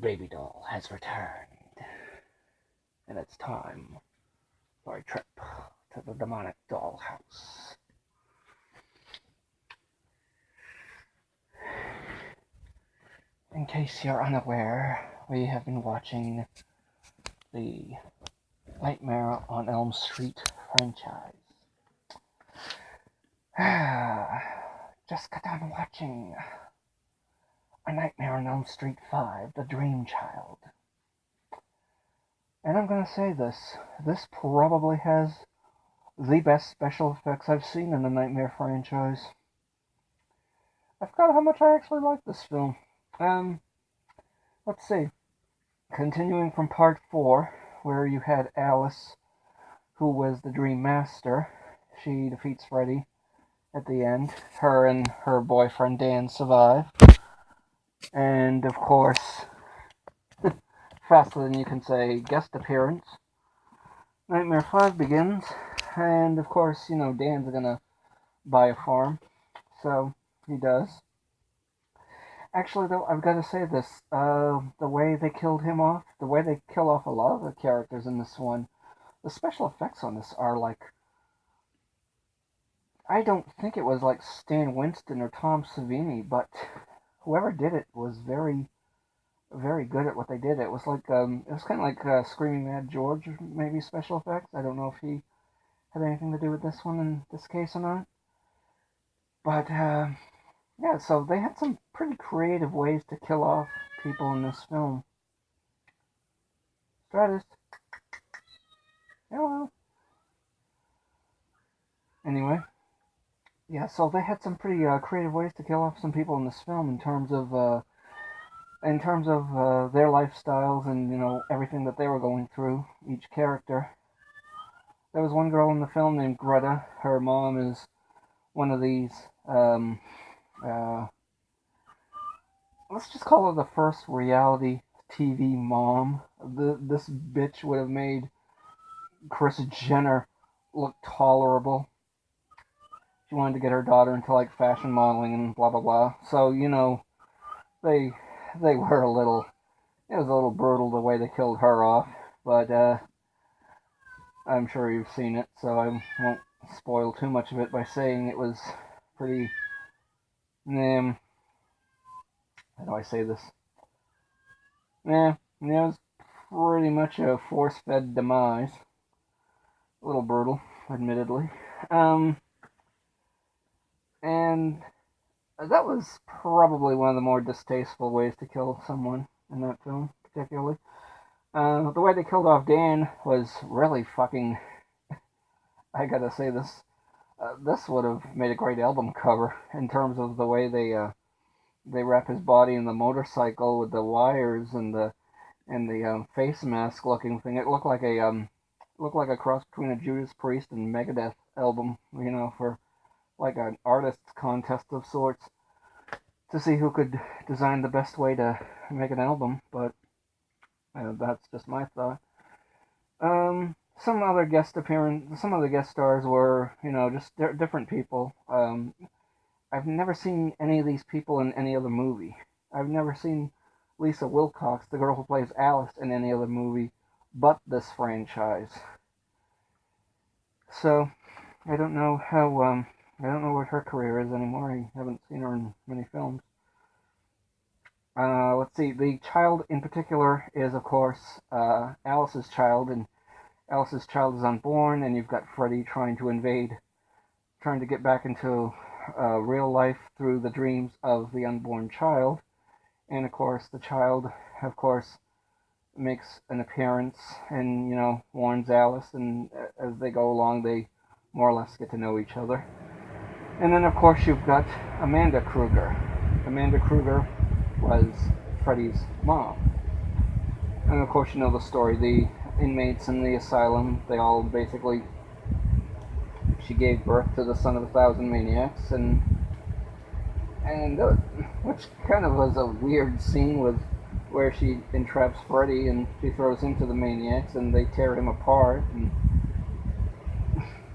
baby doll has returned, and it's time for a trip to the demonic dollhouse. In case you're unaware, we have been watching the Nightmare on Elm Street franchise. Just got done watching A Nightmare on Elm Street 5, The Dream Child. And I'm going to say this probably has the best special effects I've seen in the Nightmare franchise. I forgot how much I actually like this film. Let's see. Continuing from part 4, where you had Alice, who was the Dream Master. She defeats Freddy at the end. Her and her boyfriend Dan survive. And of course, faster than you can say, guest appearance. Nightmare 5 begins, and of course, Dan's gonna buy a farm, so he does. Actually, though, I've got to say this, the way they killed him off, the way they kill off a lot of the characters in this one, the special effects on this are like, I don't think it was like Stan Winston or Tom Savini, but whoever did it was very, very good at what they did. It was like, it was kind of like Screaming Mad George, maybe special effects. I don't know if he had anything to do with this one in this case or not. But, yeah, so they had some pretty creative ways to kill off people in this film. Stratus. Hello. Anyway. Yeah, so they had some pretty creative ways to kill off some people in this film in terms of their lifestyles and, everything that they were going through, each character. There was one girl in the film named Greta. Her mom is one of these, let's just call her the first reality TV mom. This bitch would have made Kris Jenner look tolerable. She wanted to get her daughter into like fashion modeling and blah blah blah. So they were a little. It was a little brutal the way they killed her off, but I'm sure you've seen it, so I won't spoil too much of it by saying it was pretty. How do I say this? It was pretty much a force-fed demise. A little brutal, admittedly. And that was probably one of the more distasteful ways to kill someone in that film, particularly. The way they killed off Dan was really fucking... I gotta say this. This would have made a great album cover in terms of the way they wrap his body in the motorcycle with the wires and the face mask looking thing. It looked like a cross between a Judas Priest and Megadeth album, for like an artist's contest of sorts to see who could design the best way to make an album, but that's just my thought. Some other guest stars were, just different people. I've never seen any of these people in any other movie. I've never seen Lisa Wilcox, the girl who plays Alice, in any other movie but this franchise. So, I don't know what her career is anymore. I haven't seen her in many films. Let's see. The child in particular is, of course, Alice's child, and Alice's child is unborn, and you've got Freddy trying to get back into real life through the dreams of the unborn child. And, of course, the child, makes an appearance and, warns Alice, and as they go along, they more or less get to know each other. And then, of course, you've got Amanda Kruger. Amanda Kruger was Freddy's mom. And, of course, you know the story. The inmates in the asylum, they all basically... She gave birth to the son of 1,000 maniacs, and which kind of was a weird scene with where she entraps Freddy and she throws him to the maniacs and they tear him apart, and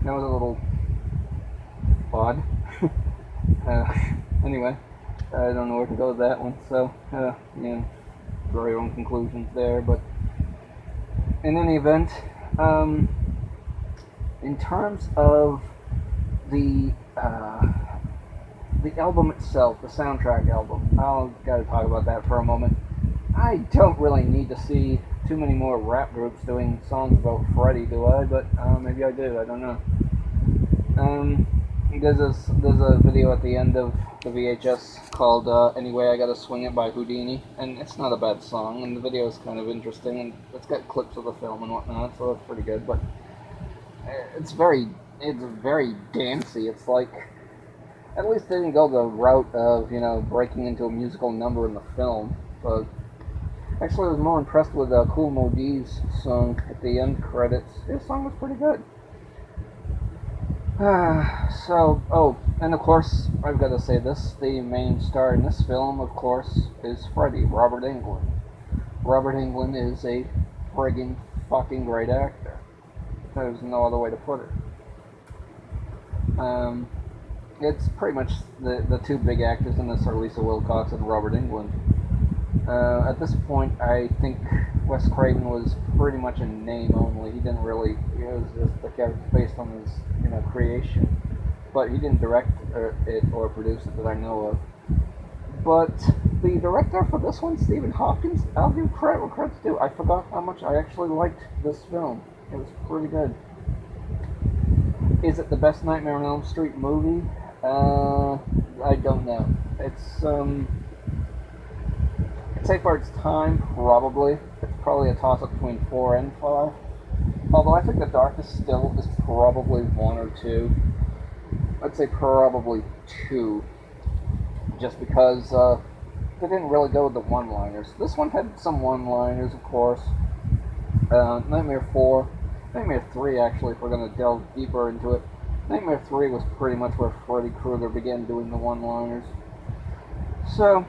that was a little odd. Anyway, I don't know where to go with that one, so, yeah. draw your own conclusions there. But in any event, in terms of the album itself, the soundtrack album, I'll gotta talk about that for a moment. I don't really need to see too many more rap groups doing songs about Freddy, do I? But maybe I do. I don't know. There's a video at the end of the VHS called "Anyway I Gotta Swing It" by Houdini, and it's not a bad song, and the video is kind of interesting, and it's got clips of the film and whatnot, so that's pretty good. But it's very dancey. It's like, at least they didn't go the route of, breaking into a musical number in the film. But actually, I was more impressed with Kool Moe Dee's song at the end credits. His song was pretty good. And of course, I've got to say this, the main star in this film, of course, is Freddy, Robert Englund. Robert Englund is a friggin' fucking great actor. There's no other way to put it. It's pretty much the two big actors in this are Lisa Wilcox and Robert Englund. At this point, I think Wes Craven was pretty much a name only. He didn't really, it was just the character based on his, creation. But he didn't direct it or produce it that I know of. But the director for this one, Stephen Hopkins, I'll give credit where credit's due. I forgot how much I actually liked this film. It was pretty good. Is it the best Nightmare on Elm Street movie? I don't know. It's, I'd say for its time, probably. It's probably a toss-up between 4 and 5. Although I think The Darkest Still is probably 1 or 2. I'd say probably 2. Just because they didn't really go with the one-liners. This one had some one-liners, of course. Nightmare 4. Nightmare 3, actually, if we're going to delve deeper into it. Nightmare 3 was pretty much where Freddy Krueger began doing the one-liners. So,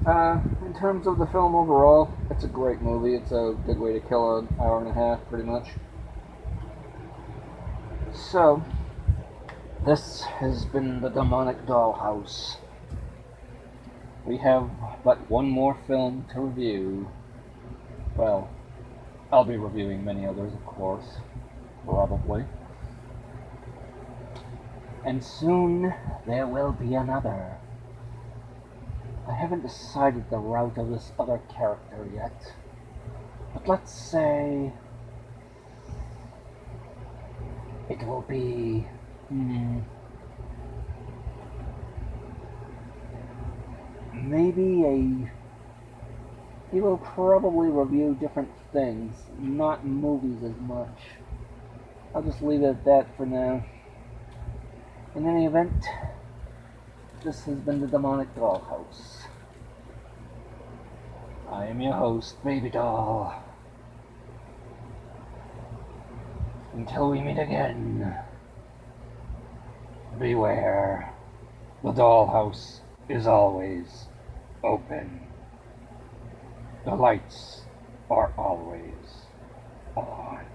in terms of the film overall, it's a great movie. It's a good way to kill an hour and a half, pretty much. So, this has been the Demonic Dollhouse. We have but one more film to review. Well, I'll be reviewing many others, of course. Probably. And soon there will be another. I haven't decided the route of this other character yet. But let's say it will be he will probably review different things, not movies as much. I'll just leave it at that for now. In any event, this has been the Demonic Dollhouse. I am your host, Baby Doll. Until we meet again, beware. The dollhouse is always open. The lights are always on.